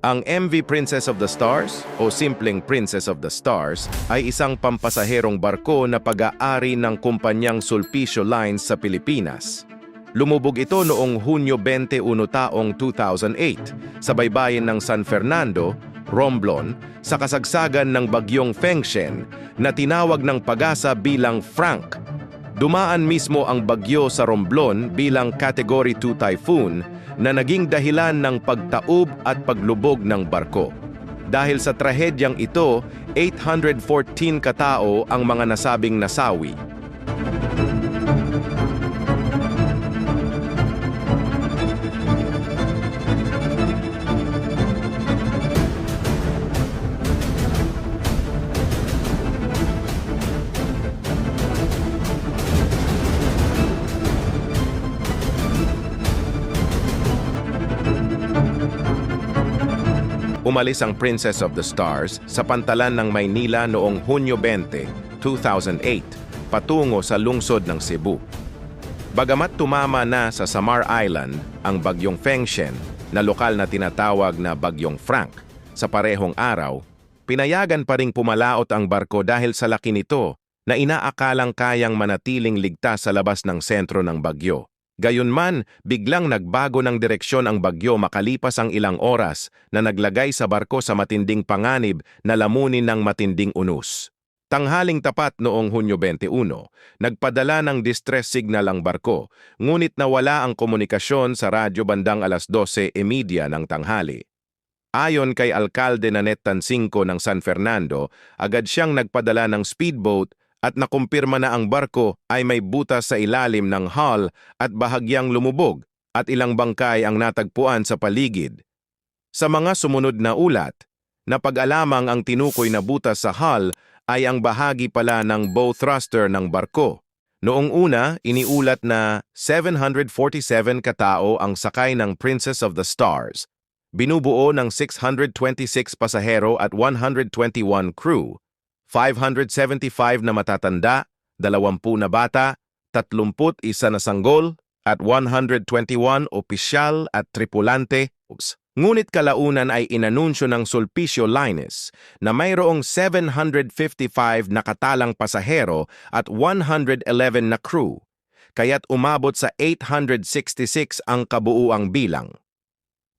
Ang MV Princess of the Stars o simpleng Princess of the Stars ay isang pampasaherong barko na pag-aari ng kumpanyang Sulpicio Lines sa Pilipinas. Lumubog ito noong Hunyo 21 taong 2008 sa baybayin ng San Fernando, Romblon, sa kasagsagan ng bagyong Fengshen na tinawag ng Pag-asa bilang Frank. Dumaan mismo ang bagyo sa Romblon bilang Category 2 typhoon na naging dahilan ng pagtaob at paglubog ng barko. Dahil sa trahedyang ito, 814 katao ang mga nasabing nasawi. Umalis ang Princess of the Stars sa pantalan ng Maynila noong Hunyo 20, 2008, patungo sa lungsod ng Cebu. Bagamat tumama na sa Samar Island ang bagyong Fengshen na lokal na tinatawag na bagyong Frank, sa parehong araw, pinayagan pa ring pumalaot ang barko dahil sa laki nito na inaakalang kayang manatiling ligtas sa labas ng sentro ng bagyo. Gayunman, biglang nagbago ng direksyon ang bagyo makalipas ang ilang oras na naglagay sa barko sa matinding panganib na lamunin ng matinding unos. Tanghaling tapat noong Hunyo 21, nagpadala ng distress signal ang barko, ngunit nawala ang komunikasyon sa radyo bandang alas 12:30 ng tanghali. Ayon kay Alkalde Nanet Tansinco ng San Fernando, agad siyang nagpadala ng speedboat at nakumpirma na ang barko ay may butas sa ilalim ng hull at bahagyang lumubog at ilang bangkay ang natagpuan sa paligid. Sa mga sumunod na ulat, napag-alamang ang tinukoy na butas sa hull ay ang bahagi pala ng bow thruster ng barko. Noong una, iniulat na 747 katao ang sakay ng Princess of the Stars. Binubuo ng 626 pasahero at 121 crew. 575 na matatanda, 20 na bata, 31 na sanggol, at 121 opisyal at tripulante. Ngunit kalaunan ay inanunsyo ng Sulpicio Lines na mayroong 755 na katalang pasahero at 111 na crew, kaya't umabot sa 866 ang kabuuang bilang.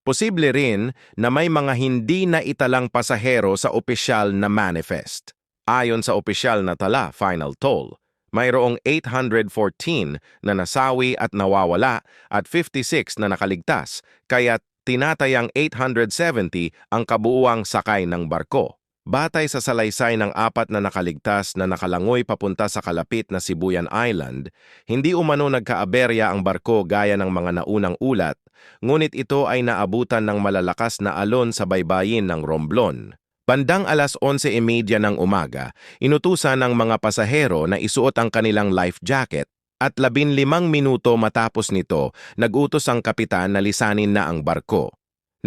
Posible rin na may mga hindi na italang pasahero sa opisyal na manifest. Ayon sa opisyal na tala, final toll, mayroong 814 na nasawi at nawawala at 56 na nakaligtas, kaya tinatayang 870 ang kabuuang sakay ng barko. Batay sa salaysay ng 4 na nakaligtas na nakalangoy papunta sa kalapit na Sibuyan Island, hindi umano nagkaaberya ang barko gaya ng mga naunang ulat, ngunit ito ay naabutan ng malalakas na alon sa baybayin ng Romblon. Bandang alas 11:30 ng umaga, inutusan ng mga pasahero na isuot ang kanilang life jacket at 15 minuto matapos nito, nagutos ang kapitan na lisanin na ang barko.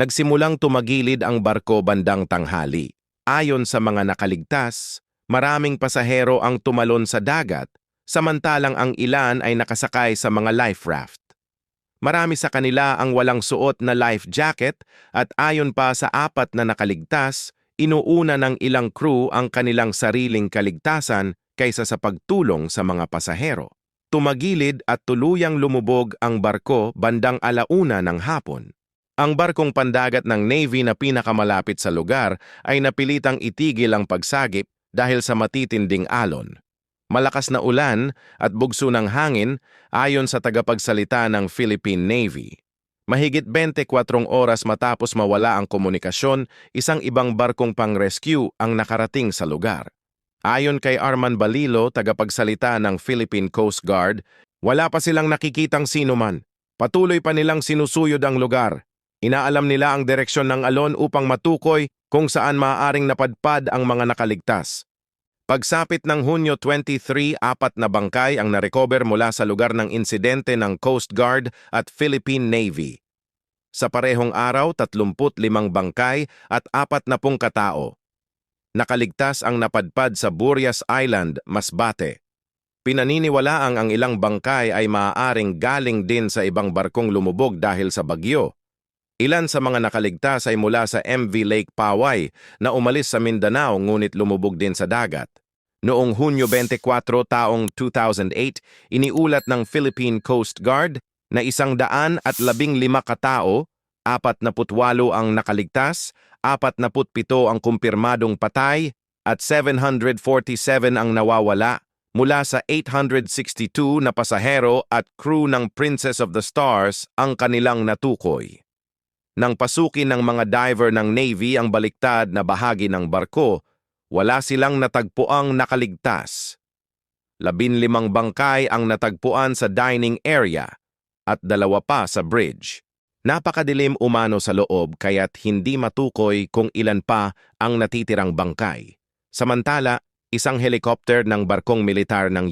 Nagsimulang tumagilid ang barko bandang tanghali. Ayon sa mga nakaligtas, maraming pasahero ang tumalon sa dagat, samantalang ang ilan ay nakasakay sa mga life raft. Marami sa kanila ang walang suot na life jacket at ayon pa sa 4 na nakaligtas, inuuna ng ilang crew ang kanilang sariling kaligtasan kaysa sa pagtulong sa mga pasahero. Tumagilid at tuluyang lumubog ang barko bandang 1:00 ng hapon. Ang barkong pandagat ng Navy na pinakamalapit sa lugar ay napilitang itigil ang pagsagip dahil sa matitinding alon. Malakas na ulan at bugso ng hangin ayon sa tagapagsalita ng Philippine Navy. Mahigit 24 oras matapos mawala ang komunikasyon, isang ibang barkong pang-rescue ang nakarating sa lugar. Ayon kay Arman Balilo, tagapagsalita ng Philippine Coast Guard, wala pa silang nakikitang sinuman. Patuloy pa nilang sinusuyod ang lugar. Inaalam nila ang direksyon ng alon upang matukoy kung saan maaaring napadpad ang mga nakaligtas. Pagsapit ng Hunyo 23, 4 na bangkay ang narecover mula sa lugar ng insidente ng Coast Guard at Philippine Navy. Sa parehong araw, 35 bangkay at 40 katao. Nakaligtas ang napadpad sa Burias Island, Masbate. Pinaniniwalaang ang ilang bangkay ay maaaring galing din sa ibang barkong lumubog dahil sa bagyo. Ilan sa mga nakaligtas ay mula sa MV Lake Poway na umalis sa Mindanao ngunit lumubog din sa dagat. Noong Hunyo 24 taong 2008, iniulat ng Philippine Coast Guard na 115 katao, 48 ang nakaligtas, 47 ang kumpirmadong patay, at 747 ang nawawala mula sa 862 na pasahero at crew ng Princess of the Stars ang kanilang natukoy. Nang pasukin ng mga diver ng Navy ang baliktad na bahagi ng barko, wala silang natagpuang nakaligtas. 15 bangkay ang natagpuan sa dining area at 2 pa sa bridge. Napakadilim umano sa loob kaya't hindi matukoy kung ilan pa ang natitirang bangkay. Samantala, isang helicopter ng barkong militar ng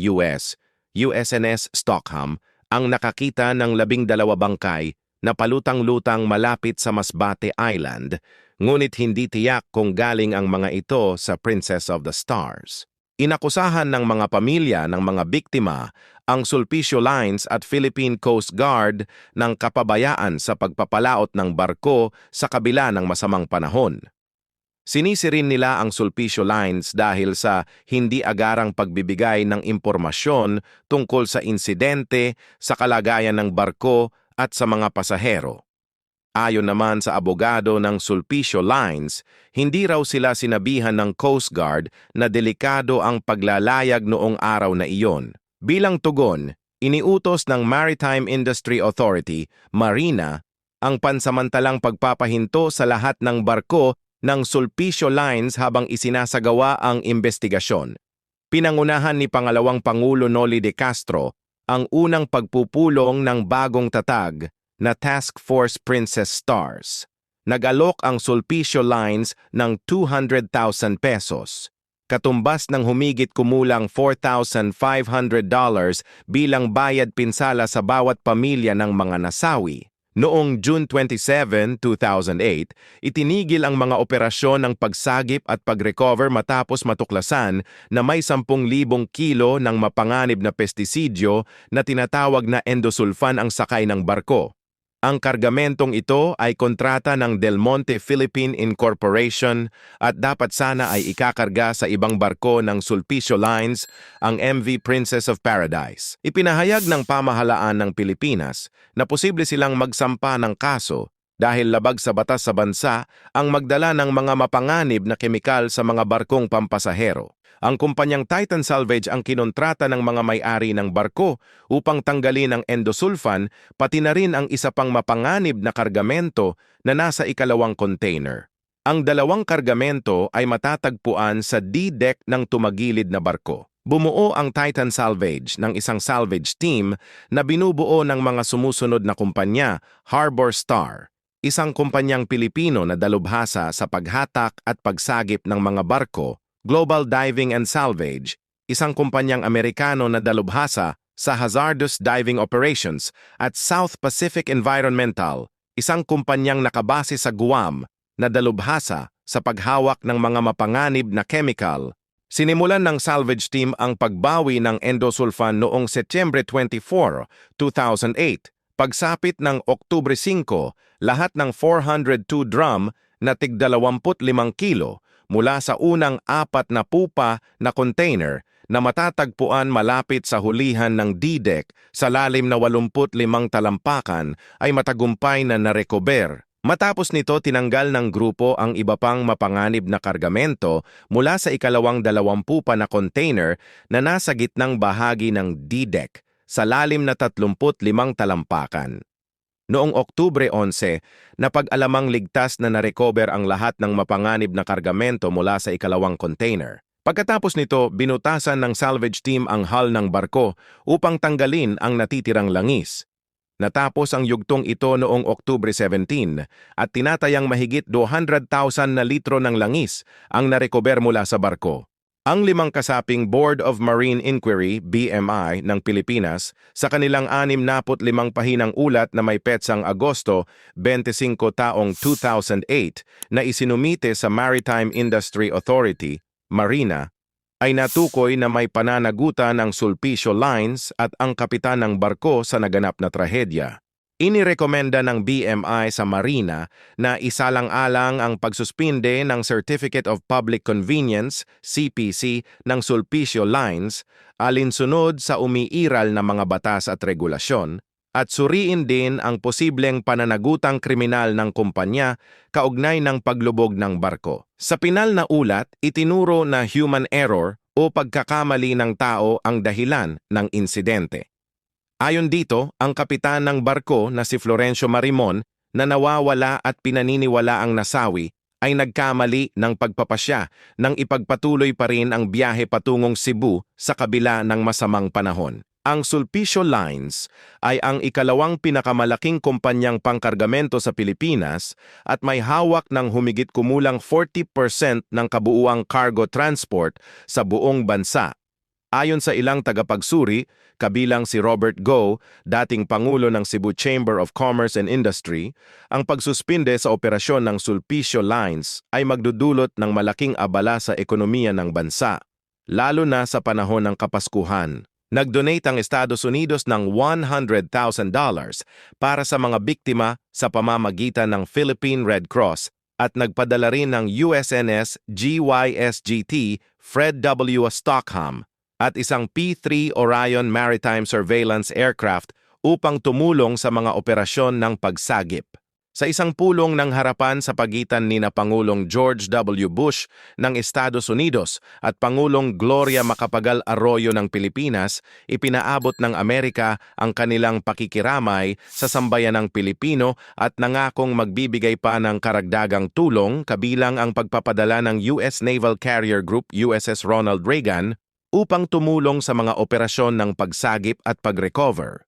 USNS Stockholm, ang nakakita ng 12 bangkay na palutang-lutang malapit sa Masbate Island, ngunit hindi tiyak kung galing ang mga ito sa Princess of the Stars. Inakusahan ng mga pamilya ng mga biktima ang Sulpicio Lines at Philippine Coast Guard ng kapabayaan sa pagpapalaot ng barko sa kabila ng masamang panahon. Sinisi rin nila ang Sulpicio Lines dahil sa hindi agarang pagbibigay ng impormasyon tungkol sa insidente, sa kalagayan ng barko at sa mga pasahero. Ayon naman sa abogado ng Sulpicio Lines, hindi raw sila sinabihan ng Coast Guard na delikado ang paglalayag noong araw na iyon. Bilang tugon, iniutos ng Maritime Industry Authority, Marina, ang pansamantalang pagpapahinto sa lahat ng barko ng Sulpicio Lines habang isinasagawa ang investigasyon. Pinangunahan ni Pangalawang Pangulo Noli de Castro ang unang pagpupulong ng bagong tatag na Task Force Princess Stars. Nag-alok ang Sulpicio Lines ng 200,000 pesos, katumbas ng humigit kumulang $4,500 bilang bayad pinsala sa bawat pamilya ng mga nasawi. Noong June 27, 2008, itinigil ang mga operasyon ng pagsagip at pag-recover matapos matuklasan na may 10,000 kilo ng mapanganib na pestisidyo na tinatawag na endosulfan ang sakay ng barko. Ang kargamentong ito ay kontrata ng Del Monte Philippine Incorporation at dapat sana ay ikakarga sa ibang barko ng Sulpicio Lines, ang MV Princess of Paradise. Ipinahayag ng pamahalaan ng Pilipinas na posible silang magsampa ng kaso dahil labag sa batas sa bansa ang magdala ng mga mapanganib na kemikal sa mga barkong pampasahero. Ang kumpanyang Titan Salvage ang kinontrata ng mga may-ari ng barko upang tanggalin ang endosulfan pati na rin ang isa pang mapanganib na kargamento na nasa ikalawang container. Ang 2 kargamento ay matatagpuan sa D-deck ng tumagilid na barko. Bumuo ang Titan Salvage ng isang salvage team na binubuo ng mga sumusunod na kumpanya, Harbor Star, isang kumpanyang Pilipino na dalubhasa sa paghatak at pagsagip ng mga barko, Global Diving and Salvage, isang kumpanyang Amerikano na dalubhasa sa hazardous diving operations, at South Pacific Environmental, isang kumpanyang nakabase sa Guam na dalubhasa sa paghawak ng mga mapanganib na chemical. Sinimulan ng salvage team ang pagbawi ng endosulfan noong Setyembre 24, 2008. Pagsapit ng Oktubre 5, lahat ng 402 drum na tig 25 kilo mula sa unang 4 na pupa na container na matatagpuan malapit sa hulihan ng D-deck sa lalim na 85 talampakan ay matagumpay na narecover. Matapos nito, tinanggal ng grupo ang iba pang mapanganib na kargamento mula sa ikalawang 20 pa na container na nasa gitnang bahagi ng D-deck sa lalim na 35 talampakan. Noong Oktubre 11, napag-alamang ligtas na narecover ang lahat ng mapanganib na kargamento mula sa ikalawang container. Pagkatapos nito, binutasan ng salvage team ang hull ng barko upang tanggalin ang natitirang langis. Natapos ang yugtong ito noong Oktubre 17 at tinatayang mahigit 200,000 na litro ng langis ang narecover mula sa barko. Ang 5 kasaping Board of Marine Inquiry, BMI, ng Pilipinas sa kanilang 65 pahinang ulat na may petsang Agosto 25 taong 2008 na isinumite sa Maritime Industry Authority, Marina, ay natukoy na may pananagutan ng Sulpicio Lines at ang kapitan ng barko sa naganap na trahedya. Inirekomenda ng BMI sa Marina na isalang-alang ang pagsuspinde ng Certificate of Public Convenience, CPC, ng Sulpicio Lines alinsunod sa umiiral na mga batas at regulasyon, at suriin din ang posibleng pananagutang kriminal ng kumpanya kaugnay ng paglubog ng barko. Sa pinal na ulat, itinuro na human error o pagkakamali ng tao ang dahilan ng insidente. Ayon dito, ang kapitan ng barko na si Florencio Marimon na nawawala at pinaniniwala ang nasawi ay nagkamali ng pagpapasya nang ipagpatuloy pa rin ang biyahe patungong Cebu sa kabila ng masamang panahon. Ang Sulpicio Lines ay ang ikalawang pinakamalaking kumpanyang pangkargamento sa Pilipinas at may hawak ng humigit kumulang 40% ng kabuuang cargo transport sa buong bansa. Ayon sa ilang tagapagsuri, kabilang si Robert Go, dating Pangulo ng Cebu Chamber of Commerce and Industry, ang pagsuspinde sa operasyon ng Sulpicio Lines ay magdudulot ng malaking abala sa ekonomiya ng bansa, lalo na sa panahon ng Kapaskuhan. Nag-donate ang Estados Unidos ng $100,000 para sa mga biktima sa pamamagitan ng Philippine Red Cross at nagpadala rin ng USNS GYSGT Fred W. Stockham at isang P-3 Orion Maritime Surveillance Aircraft upang tumulong sa mga operasyon ng pagsagip. Sa isang pulong ng harapan sa pagitan ni na Pangulong George W. Bush ng Estados Unidos at Pangulong Gloria Macapagal Arroyo ng Pilipinas, ipinaabot ng Amerika ang kanilang pakikiramay sa sambayanang Pilipino at nangakong magbibigay pa ng karagdagang tulong kabilang ang pagpapadala ng US Naval Carrier Group USS Ronald Reagan upang tumulong sa mga operasyon ng pagsagip at pag-recover.